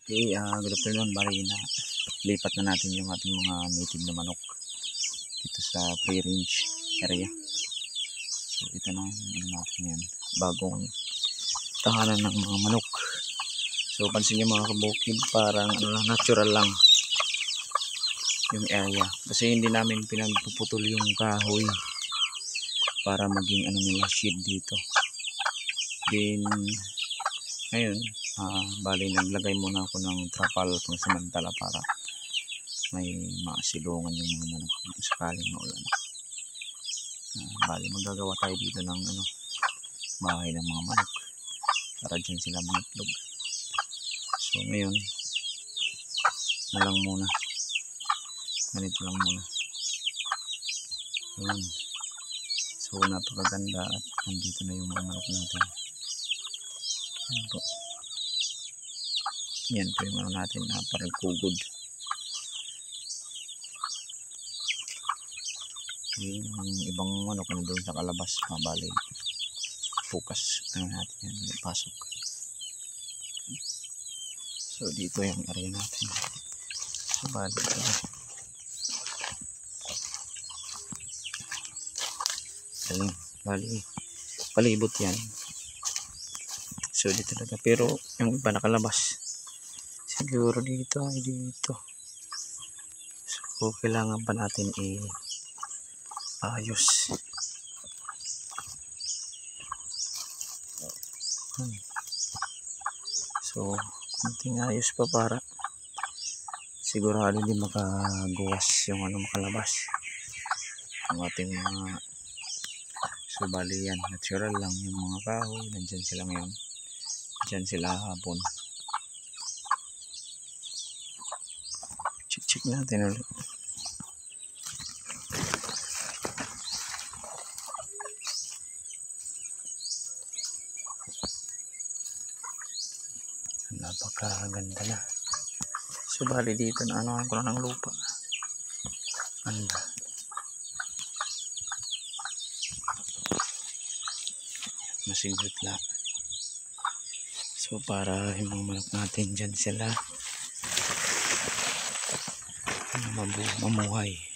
Okay, good afternoon. Bali na lipat na natin yung ating mga native na manok dito sa free range area. So ito na yung natin yan, bagong tahanan ng mga manok. So pansin nyo mga kabukid, parang natural lang yung area kasi hindi namin pinagpuputol yung kahoy para maging nila shade dito. Then ngayon bali naglagay muna ako ng trapal pang samantala para may masilungan yung mga manok kung sakaling maulan. Bali magagawa tayo dito ng bahay ng mga manok para dyan sila mangitlog. So ngayon na lang muna, ganito lang muna. Ayan. So napakaganda at nandito na yung mga manok natin. Ayan po. Yan po yung natin na parang kugod. Yung ibang manok na doon sa kalabas, mabali bukas natin yan, may pasok. So dito yung area natin. So bali ayun, bali palibot yan. So dito talaga, pero yung iba nakalabas siguro dito ay dito. So kailangan pa natin ayos. So kunting ayos pa para sigurado din makagawas yung makalabas ang ating mga. So bali yan, natural lang yung mga kahoy, nandyan sila ngayon, dyan sila hapon. Check natin ulit. Napakaganda na. So bali dito na ko na ng lupa. Ganda. Masigit lang. So para yung mga manok natin dyan sila mamuhay.